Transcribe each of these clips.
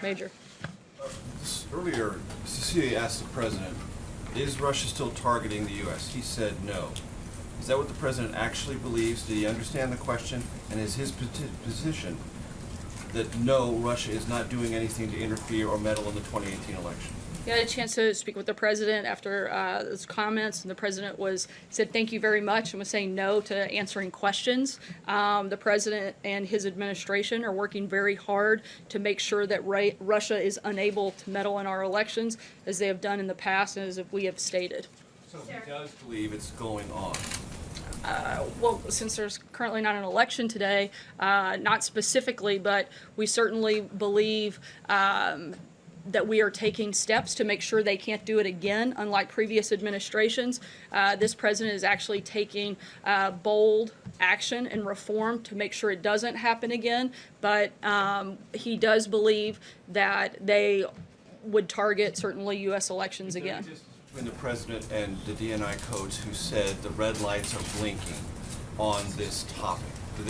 Major. Earlier, Cecilia asked the president, is Russia still targeting the U.S.? He said no. Is that what the president actually believes? Did he understand the question? And is his position that no, Russia is not doing anything to interfere or meddle in the 2018 election? I had a chance to speak with the president after those comments, and the president said thank you very much and was saying no to answering questions. The president and his administration are working very hard to make sure that Russia is unable to meddle in our elections, as they have done in the past and as we have stated. So he does believe it's going on. Well, since there's currently not an election today, not specifically, but we certainly believe that we are taking steps to make sure they can't do it again, unlike previous administrations. This president is actually taking bold action and reform to make sure it doesn't happen again, but he does believe that they would target certainly U.S. elections again. Between the president and the DNI codes who said the red lights are blinking on this topic.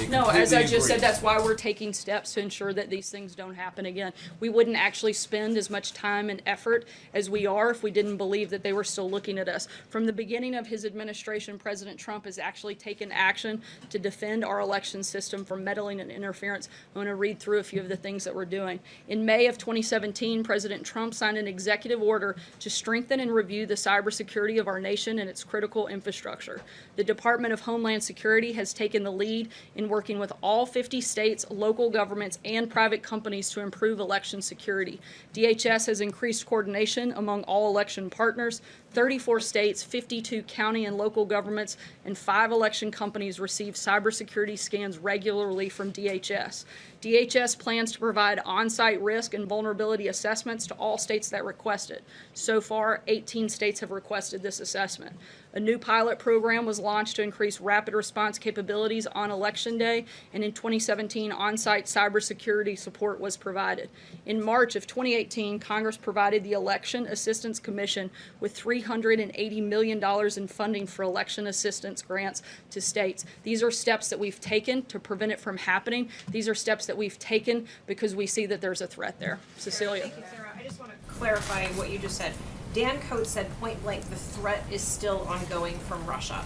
No, as I just said, that's why we're taking steps to ensure that these things don't happen again. We wouldn't actually spend as much time and effort as we are if we didn't believe that they were still looking at us. From the beginning of his administration, President Trump has actually taken action to defend our election system from meddling and interference. I'm going to read through a few of the things that we're doing. In May of 2017, President Trump signed an executive order to strengthen and review the cybersecurity of our nation and its critical infrastructure. The Department of Homeland Security has taken the lead in working with all 50 states, local governments, and private companies to improve election security. DHS has increased coordination among all election partners. 34 states, 52 county and local governments, and 5 election companies receive cybersecurity scans regularly from DHS. DHS plans to provide on-site risk and vulnerability assessments to all states that request it. So far, 18 states have requested this assessment. A new pilot program was launched to increase rapid response capabilities on Election Day, and in 2017, on-site cybersecurity support was provided. In March of 2018, Congress provided the Election Assistance Commission with $380 million in funding for election assistance grants to states. These are steps that we've taken to prevent it from happening. These are steps that we've taken because we see that there's a threat there. Cecilia. Thank you, Sarah. I just want to clarify what you just said. Dan Coates said point blank the threat is still ongoing from Russia.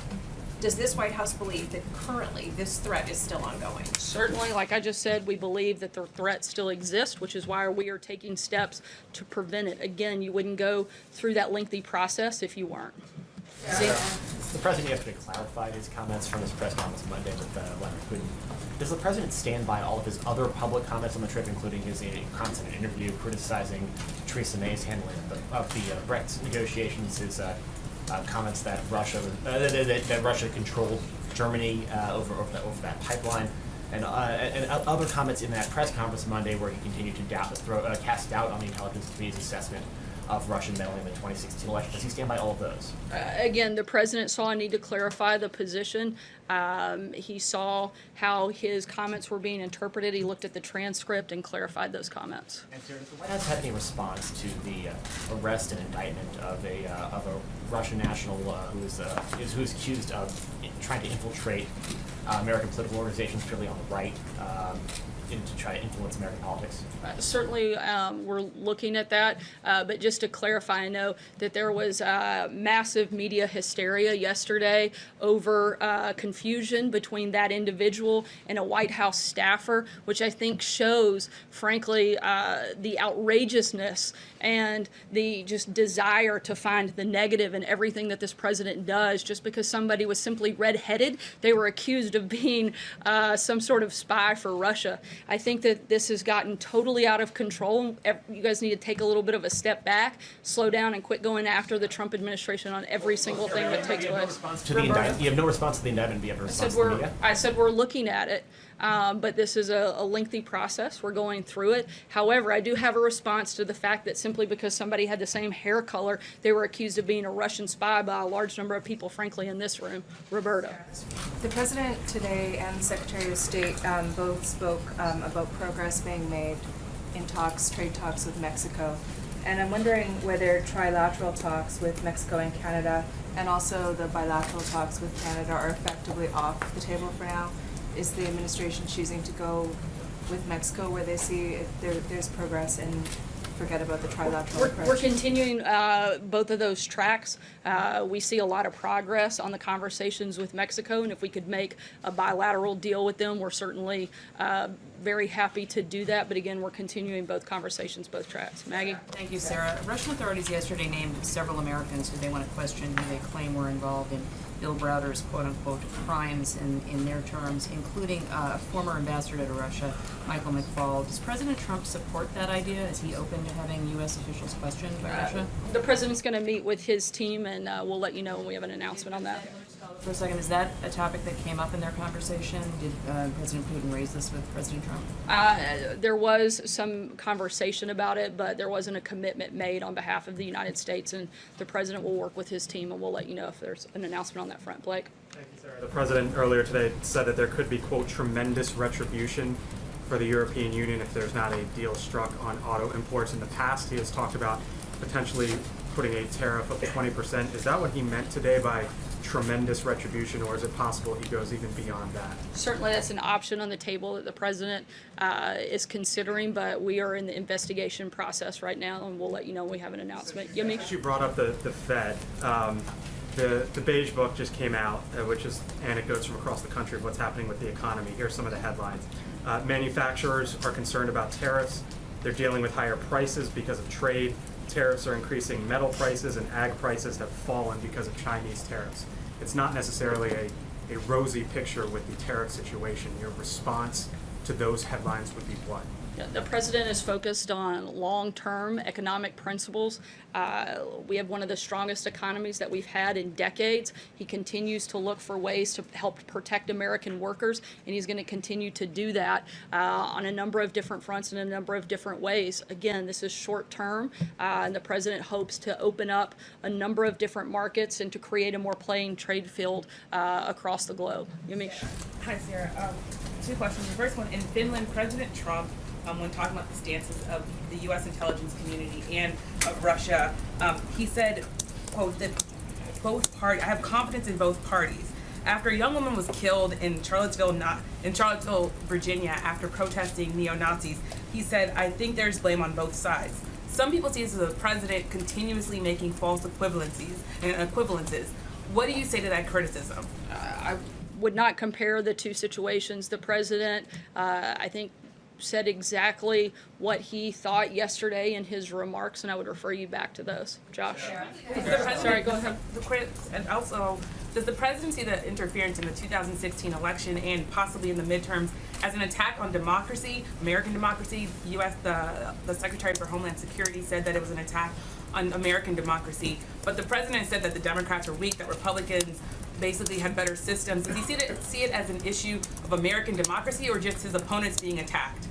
Does this White House believe that currently this threat is still ongoing? Certainly, like I just said, we believe that the threat still exists, which is why we are taking steps to prevent it. Again, you wouldn't go through that lengthy process if you weren't. The president yesterday clarified his comments from his press conference Monday with Leonard Putin. Does the president stand by all of his other public comments on the trip, including his constant interview criticizing Theresa May's handling of the Brexit negotiations, his comments that Russia controlled Germany over that pipeline, and other comments in that press conference Monday where he continued to cast doubt on the Intelligence Committee's assessment of Russian meddling in the 2016 election? Does he stand by all of those? Again, the president saw a need to clarify the position. He saw how his comments were being interpreted. He looked at the transcript and clarified those comments. And sir, does the White House have any response to the arrest and indictment of a Russian national who's accused of trying to infiltrate American political organizations, particularly on the right, to try to influence American politics? Certainly, we're looking at that, but just to clarify, I know that there was massive media hysteria yesterday over confusion between that individual and a White House staffer, which I think shows, frankly, the outrageousness and the just desire to find the negative in everything that this president does. Just because somebody was simply redheaded, they were accused of being some sort of spy for Russia. I think that this has gotten totally out of control. You guys need to take a little bit of a step back, slow down, and quit going after the Trump administration on every single thing that takes place. You have no response to the indictment, but you have a response to the media? I said we're looking at it, but this is a lengthy process. We're going through it. However, I do have a response to the fact that simply because somebody had the same hair color, they were accused of being a Russian spy by a large number of people, frankly, in this room. Roberta. The President today and the Secretary of State both spoke about progress being made in trade talks with Mexico. And I'm wondering whether trilateral talks with Mexico and Canada and also the bilateral talks with Canada are effectively off the table for now. Is the administration choosing to go with Mexico where they see if there's progress and forget about the trilateral approach? We're continuing both of those tracks. We see a lot of progress on the conversations with Mexico, and if we could make a bilateral deal with them, we're certainly very happy to do that. But again, we're continuing both conversations, both tracks. Maggie? Thank you, Sarah. Russian authorities yesterday named several Americans who they want to question who they claim were involved in Bill Browder's quote-unquote crimes in their terms, including a former ambassador to Russia, Michael McFaul. Does President Trump support that idea? Is he open to having U.S. officials questioned by Russia? The president's going to meet with his team, and we'll let you know when we have an announcement on that. For a second, is that a topic that came up in their conversation? Did President Putin raise this with President Trump? There was some conversation about it, but there wasn't a commitment made on behalf of the United States, and the president will work with his team, and we'll let you know if there's an announcement on that front. Blake? Thank you, Sarah. The president earlier today said that there could be, quote, tremendous retribution for the European Union if there's not a deal struck on auto imports. In the past, he has talked about potentially putting a tariff of 20%. Is that what he meant today by tremendous retribution, or is it possible he goes even beyond that? Certainly that's an option on the table that the president is considering, but we are in the investigation process right now, and we'll let you know when we have an announcement. Yemi? You brought up the Fed. The Beige Book just came out, which is anecdotes from across the country of what's happening with the economy. Here's some of the headlines. Manufacturers are concerned about tariffs. They're dealing with higher prices because of trade. Tariffs are increasing metal prices, and ag prices have fallen because of Chinese tariffs. It's not necessarily a rosy picture with the tariff situation. Your response to those headlines would be what? Yeah, the president is focused on long-term economic principles. We have one of the strongest economies that we've had in decades. He continues to look for ways to help protect American workers, and he's going to continue to do that on a number of different fronts in a number of different ways. Again, this is short-term, and the president hopes to open up a number of different markets and to create a more playing trade field across the globe. Yumi? Hi, Sarah. Two questions. The first one, in Finland, President Trump, when talking about the stances of the U.S. intelligence community and of Russia, he said, quote, that both parties, I have confidence in both parties. After a young woman was killed in Charlottesville, Virginia, after protesting neo-Nazis, he said, I think there's blame on both sides. Some people see this as the president continuously making false equivalences. What do you say to that criticism? I would not compare the two situations. The president, I think, said exactly what he thought yesterday in his remarks, and I would refer you back to those. Josh? Sorry, go ahead. And also, does the president see the interference in the 2016 election and possibly in the midterms as an attack on democracy, American democracy? The Secretary for Homeland Security said that it was an attack on American democracy, but the president said that the Democrats were weak, that Republicans basically had better systems. Does he see it as an issue of American democracy or just his opponents being attacked?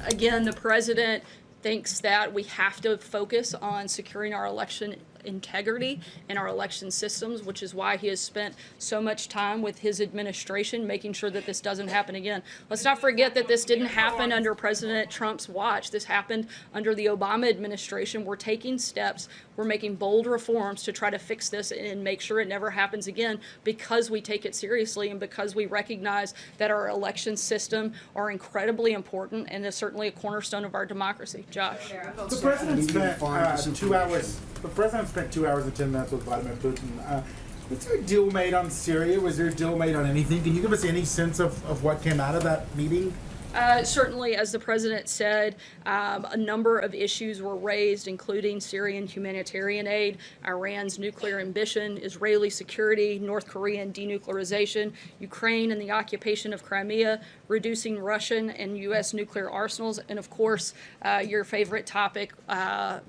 Again, the president thinks that we have to focus on securing our election integrity and our election systems, which is why he has spent so much time with his administration making sure that this doesn't happen again. Let's not forget that this didn't happen under President Trump's watch. This happened under the Obama administration. We're taking steps. We're making bold reforms to try to fix this and make sure it never happens again, because we take it seriously and because we recognize that our election system are incredibly important and is certainly a cornerstone of our democracy. Josh? The president spent 2 hours. The president spent 2 hours and 10 minutes with Vladimir Putin. Was there a deal made on Syria? Was there a deal made on anything? Can you give us any sense of what came out of that meeting? Certainly, as the president said, a number of issues were raised, including Syrian humanitarian aid, Iran's nuclear ambition, Israeli security, North Korean denuclearization, Ukraine and the occupation of Crimea, reducing Russian and U.S. nuclear arsenals, and of course, your favorite topic,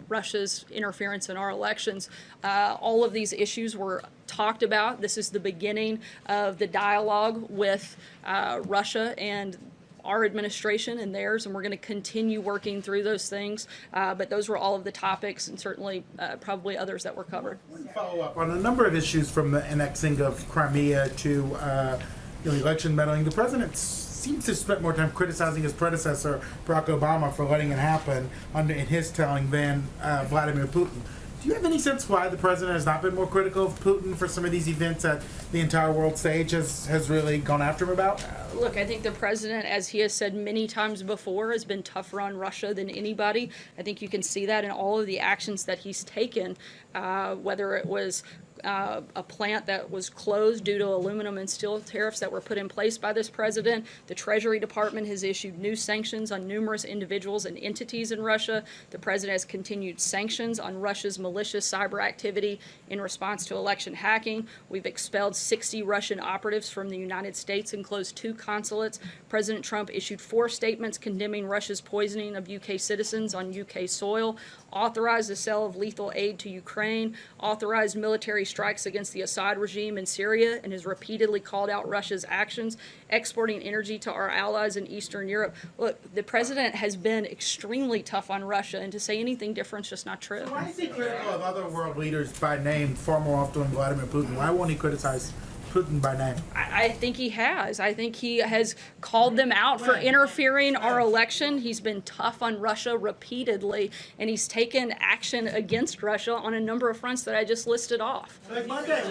Russia's interference in our elections. All of these issues were talked about. This is the beginning of the dialogue with Russia and our administration and theirs, and we're going to continue working through those things. But those were all of the topics, and certainly probably others that were covered. Follow up on a number of issues, from the annexing of Crimea to election meddling. The president seems to have spent more time criticizing his predecessor, Barack Obama, for letting it happen in his telling than Vladimir Putin. Do Do you have any sense why the president has not been more critical of Putin for some of these events that the entire world stage has really gone after him about? Look, I think the president, as he has said many times before, has been tougher on Russia than anybody. I think you can see that in all of the actions that he's taken, whether it was a plant that was closed due to aluminum and steel tariffs that were put in place by this president. The Treasury Department has issued new sanctions on numerous individuals and entities in Russia. The president has continued sanctions on Russia's malicious cyber activity in response to election hacking. We've expelled 60 Russian operatives from the United States and closed 2 consulates. President Trump issued 4 statements condemning Russia's poisoning of UK citizens on UK soil, authorized the sale of lethal aid to Ukraine, authorized military strikes against the Assad regime in Syria, and has repeatedly called out Russia's actions, exporting energy to our allies in Eastern Europe. Look, the president has been extremely tough on Russia, and to say anything different is just not true. Why is he critical of other world leaders by name far more often than Vladimir Putin? Why won't he criticize Putin by name? I think he has. I think he has called them out for interfering our election. He's been tough on Russia repeatedly, and he's taken action against Russia on a number of fronts that I just listed off. Like Monday,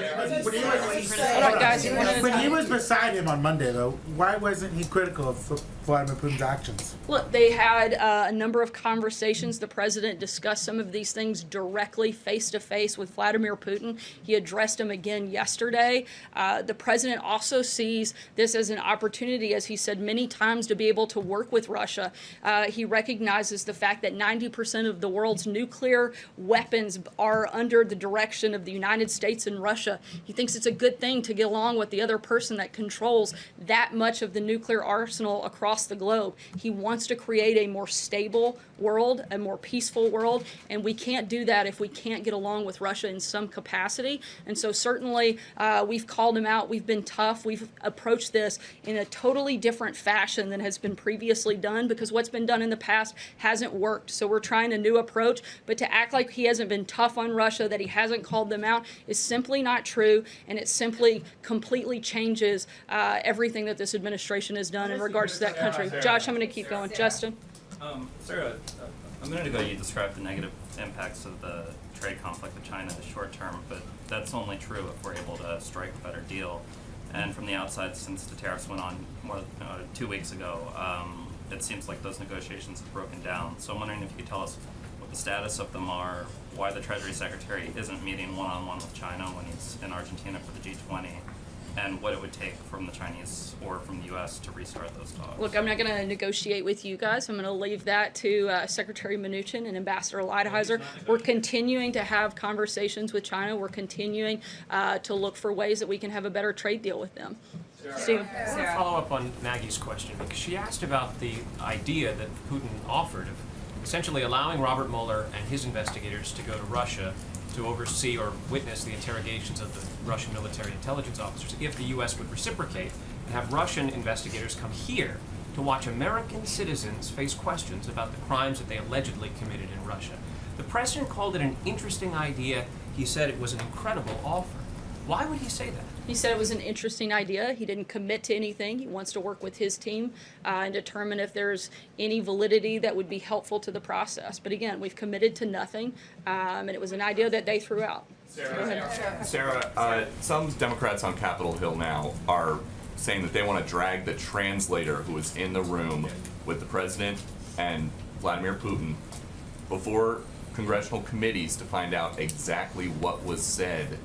Guys, when he was beside him on Monday, though, why wasn't he critical of Vladimir Putin's actions? Look, they had a number of conversations. The president discussed some of these things directly, face-to-face with Vladimir Putin. He addressed him again yesterday. The president also sees this as an opportunity, as he said many times, to be able to work with Russia. He recognizes the fact that 90% of the world's nuclear weapons are under the direction of the United States and Russia. He thinks it's a good thing to get along with the other person that controls that much of the nuclear arsenal across the globe. He wants to create a more stable world, a more peaceful world, and we can't do that if we can't get along with Russia in some capacity. And so certainly we've called him out. We've been tough. We've approached this in a totally different fashion than has been previously done, because what's been done in the past hasn't worked. So we're trying a new approach, but to act like he hasn't been tough on Russia, that he hasn't called them out, is simply not true, and it simply completely changes everything that this administration has done in regards to that country. Josh, I'm going to keep going. Justin? Sarah, a minute ago you described the negative impacts of the trade conflict with China in the short term, but that's only true if we're able to strike a better deal. And from the outside, since the tariffs went on 2 weeks ago, it seems like those negotiations have broken down. So I'm wondering if you could tell us what the status of them are, why the Treasury Secretary isn't meeting one-on-one with China when he's in Argentina for the G20, and what it would take from the Chinese or from the U.S. to restart those talks. Look, I'm not going to negotiate with you guys. I'm going to leave that to Secretary Mnuchin and Ambassador Lighthizer. We're continuing to have conversations with China. We're continuing to look for ways that we can have a better trade deal with them. Stephen? I want to follow up on Maggie's question, because she asked about the idea that Putin offered of essentially allowing Robert Mueller and his investigators to go to Russia to oversee or witness the interrogations of the Russian military intelligence officers if the U.S. would reciprocate and have Russian investigators come here to watch American citizens face questions about the crimes that they allegedly committed in Russia. The president called it an interesting idea. He said it was an incredible offer. Why would he say that? He said it was an interesting idea. He didn't commit to anything. He wants to work with his team and determine if there's any validity that would be helpful to the process. But again, we've committed to nothing, and it was an idea that they threw out. Sarah, some Democrats on Capitol Hill now are saying that they want to drag the translator who was in the room with the president and Vladimir Putin before congressional committees to find out exactly what was said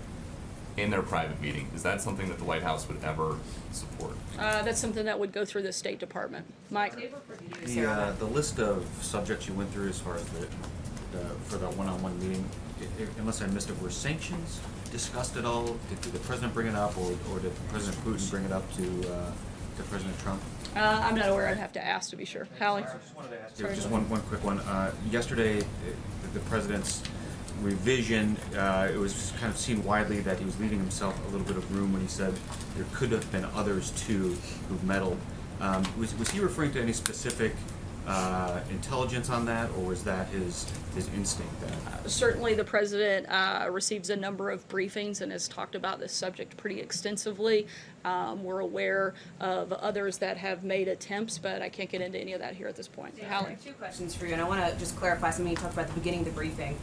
in their private meeting. Is that something that the White House would ever support? That's something that would go through the State Department. Mike? The list of subjects you went through as far as for the one-on-one meeting, unless I missed it, were sanctions discussed at all? Did the president bring it up, or did President Putin bring it up to President Trump? I'm not aware. I'd have to ask to be sure. Hallie? Just one quick one. Yesterday, the president's revision, it was kind of seen widely that he was leaving himself a little bit of room when he said there could have been others too who meddled. Was he referring to any specific intelligence on that, or was that his instinct? Certainly the president receives a number of briefings and has talked about this subject pretty extensively. We're aware of others that have made attempts, but I can't get into any of that here at this point. Hallie? 2 questions for you, and I want to just clarify something you talked about at the beginning of the briefing.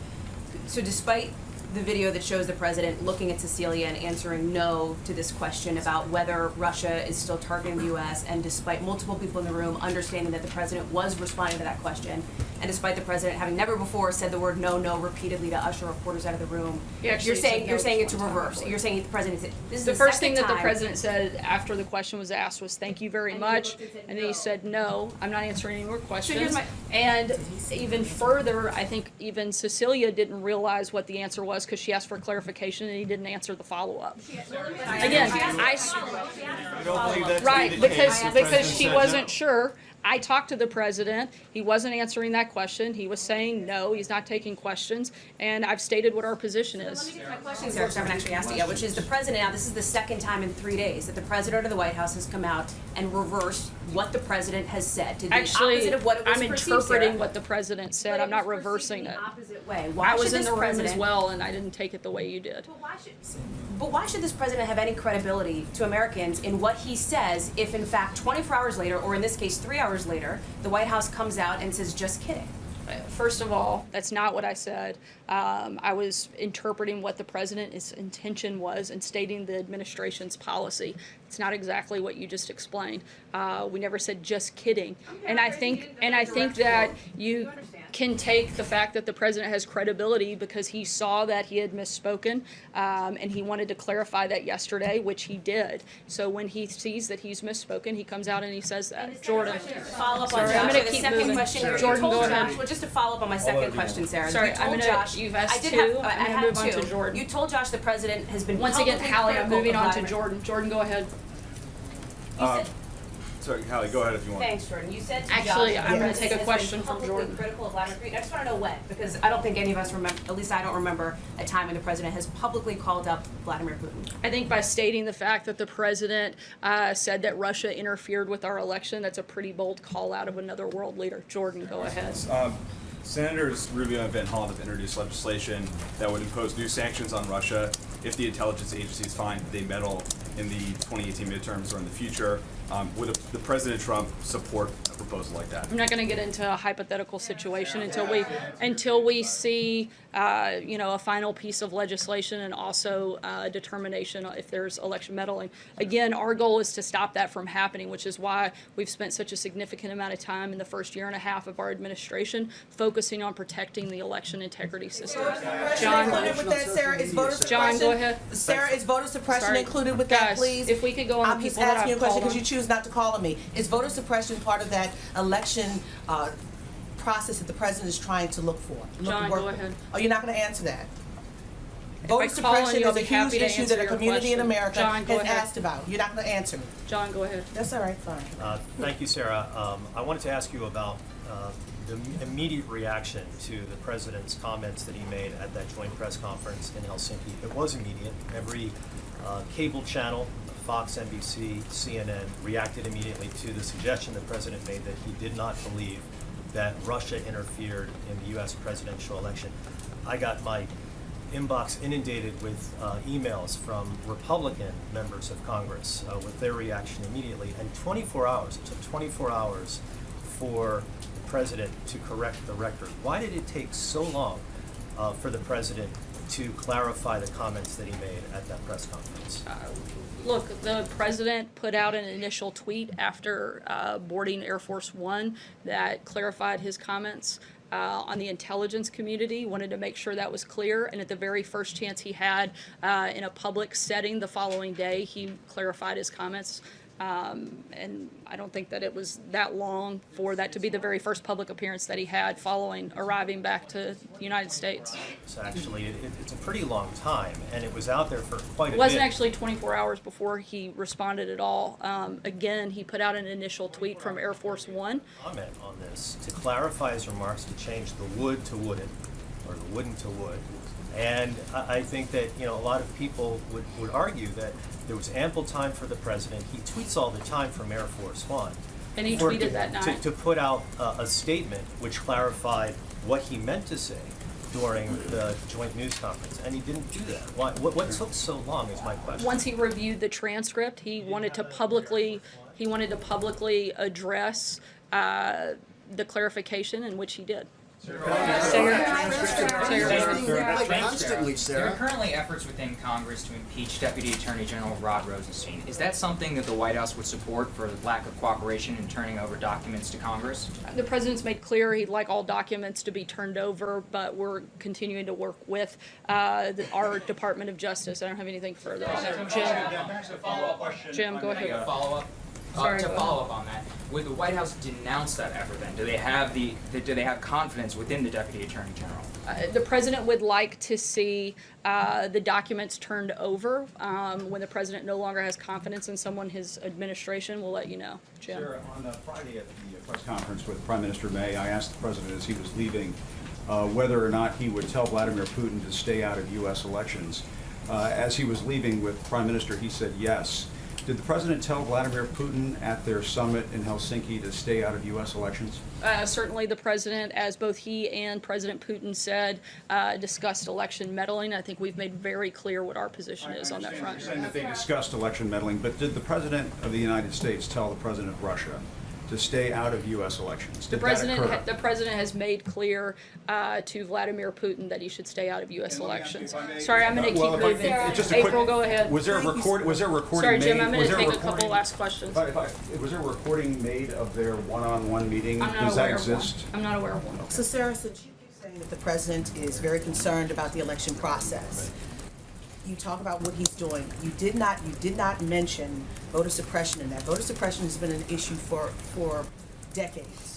So despite the video that shows the president looking at Cecilia and answering no to this question about whether Russia is still targeting the U.S., and despite multiple people in the room understanding that the president was responding to that question, and despite the president having never before said the word no, no repeatedly to usher reporters out of the room, He actually you're said saying no you're saying just it's a one time, I reverse. believe. You're saying the president said this is The the first thing second that the time- president said after the question was asked was, "Thank you very And he much," looked and said and then he no. said, "No, I'm not answering any more questions." here's my- And even further, I think even Cecilia didn't realize what the answer was because she asked for clarification and he didn't answer the follow-up. Again, You don't believe that to right, be the because case? The president she said wasn't no. sure. I talked to the president. He wasn't answering that question. He was saying no, he's not taking questions, and I've stated what our position Let is. me get to my question, Sarah, because I haven't actually asked it yet, which is the president, now this is the second time in 3 days that the president of the White House has come out and reversed what the president has said, to the Actually, opposite of what it was I'm perceived, interpreting Sarah. what the president said. But I'm not was perceived reversing in it. the opposite way. Why I was should in this the room as president- well, and I didn't take it the way you did. But why should this president have any credibility to Americans in what he says if, in fact, 24 hours later, or in this case, 3 hours later, the White House comes out and says, just kidding? First of all, that's not what I said. I was interpreting what the president's intention was and stating the administration's policy. It's not exactly what you just explained. We never said just kidding. And I think that you can take the fact that the president has credibility because he saw that he had misspoken, and he wanted to clarify that yesterday, which he did. So when he sees that he's misspoken, he comes out and he says that. Jordan. Follow up on Sorry, I'm Joshua. gonna The keep second moving. question, you Jordan, told go ahead. Joshua, just to follow up on my second question, Sarah. Sorry, you told you've asked I did two. have, I'm I gonna had move on two. to Jordan. You told Josh the president has been Once again, publicly Hallie, I'm critical moving of on to Vladimir- Jordan. Jordan, go ahead. You said, Sorry, Hallie, go ahead if you want. thanks, Jordan. You said to Actually, Josh, I'm the gonna take a president has question been from publicly Jordan. critical of Vladimir Putin. I just want to know when, because I don't think any of us remember, at least I don't remember a time when the president has publicly called up Vladimir Putin. I think by stating the fact that the president said that Russia interfered with our election, that's a pretty bold call out of another world leader. Jordan, go ahead. Senators Rubio and Van Hollen have introduced legislation that would impose new sanctions on Russia if the intelligence agencies find that they meddle in the 2018 midterms or in the future. Would the President Trump support a proposal like that? I'm not going to get into a hypothetical situation until we see a final piece of legislation and also determination if there's election meddling. Again, our goal is to stop that from happening, which is why we've spent such a significant amount of time in the first year and a half of our administration focusing on protecting the election integrity system. John, Included with that, Sarah, is voter John, suppression. go ahead. Sarah, is voter suppression Sorry. included with that, Guys, please? if we could go on the I'm just people that asking you a I've question called because on. you choose not to call on me. Is voter suppression part of that election process that the president is trying to look for? John, go ahead. Oh, you're not going to answer that? If Voter I call on suppression you, I'll is a be huge happy to issue answer that a your community in question. America John, go has ahead. asked about. You're not going to answer me. John, go ahead. That's all right, fine. Thank you, Sarah. I wanted to ask you about the immediate reaction to the president's comments that he made at that joint press conference in Helsinki. It was immediate. Every cable channel, Fox, NBC, CNN, reacted immediately to the suggestion the president made that he did not believe that Russia interfered in the U.S. presidential election. I got my inbox inundated with emails from Republican members of Congress with their reaction immediately. And 24 hours, it took 24 hours for the president to correct the record. Why did it take so long for the president to clarify the comments that he made at that press conference? Look, the president put out an initial tweet after boarding Air Force One that clarified his comments on the intelligence community, wanted to make sure that was clear, and at the very first chance he had in a public setting the following day, he clarified his comments. And I don't think that it was that long for that to be the very first public appearance that he had following arriving back to the United States. So actually, it's a pretty long time, and it was out there for quite a bit. It wasn't actually 24 hours before he responded at all. Again, he put out an initial tweet from Air Force One. Comment on this to clarify his remarks to change the wood to wooden, or the wooden to wood. And I think that a lot of people would argue that there was ample time for the president. He tweets all the time from Air Force One. And he tweeted that night. To put out a statement which clarified what he meant to say during the joint news conference, and he didn't do that. What took so long is my question. Once he reviewed the transcript, he wanted to publicly address the clarification, in which he did. Constantly, Sarah. There are currently efforts within Congress to impeach Deputy Attorney General Rod Rosenstein. Is that something that the White House would support for the lack of cooperation in turning over documents to Congress? The president's made clear he'd like all documents to be turned over, but we're continuing to work with our Department of Justice. I don't have anything further on that. Jim, go ahead. Follow-up. Sorry, To go follow up on that, would the White House denounce that effort then? Do they have confidence within the Deputy Attorney General? The president would like to see the documents turned over. When the president no longer has confidence in someone, his administration will let you know. Jim? Sure. On Friday at the press conference with Prime Minister May, I asked the president as he was leaving whether or not he would tell Vladimir Putin to stay out of U.S. elections. As he was leaving with Prime Minister, he said yes. Did the president tell Vladimir Putin at their summit in Helsinki to stay out of U.S. elections? Certainly the president, as both he and President Putin said, discussed election meddling. I think we've made very clear what our position is on that front. You're saying that they discussed election meddling, but did the president of the United States tell the president of Russia to stay out of U.S. elections? Did that occur? The president has made clear to Vladimir Putin that he should stay out of U.S. elections. Sorry, I'm going to keep moving. April, go ahead. Was there a recording Sorry, Jim, made? I'm going to take a couple last questions. Was there a recording made of their one-on-one meeting? Does that exist? I'm not aware of one. So Sarah, since you keep saying that the president is very concerned about the election process, you talk about what he's doing. You did not mention voter suppression in that. Voter suppression has been an issue for decades.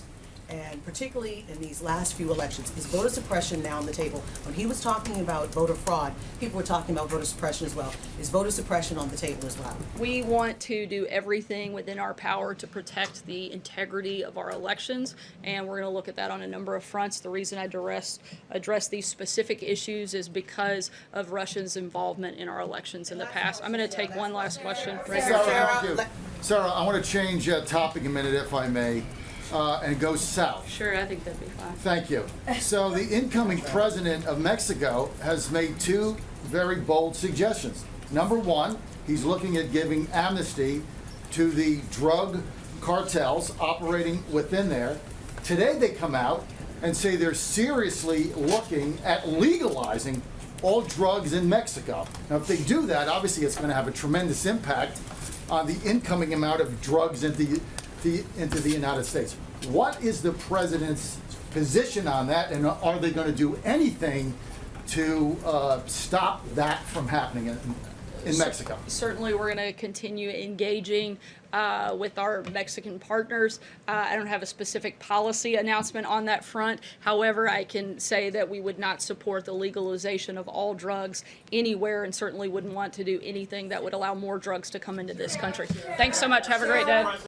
And particularly in these last few elections, is voter suppression now on the table? When he was talking about voter fraud, people were talking about voter suppression as well. Is voter suppression on the table as well? We want to do everything within our power to protect the integrity of our elections, and we're going to look at that on a number of fronts. The reason I address these specific issues is because of Russia's involvement in our elections in the past. I'm going to take one last question. Right here, Jim. Sarah, I want to change topic a minute, if I may. And go south. Sure, I think that'd be fine. Thank you. So the incoming president of Mexico has made two very bold suggestions. Number one, he's looking at giving amnesty to the drug cartels operating within there. Today they come out and say they're seriously looking at legalizing all drugs in Mexico. Now if they do that, obviously it's going to have a tremendous impact on the incoming amount of drugs into the United States. What is the president's position on that, and are they going to do anything to stop that from happening in Mexico? Certainly, we're going to continue engaging with our Mexican partners. I don't have a specific policy announcement on that front. However, I can say that we would not support the legalization of all drugs anywhere, and certainly wouldn't want to do anything that would allow more drugs to come into this country. Thanks so much. Have a great day.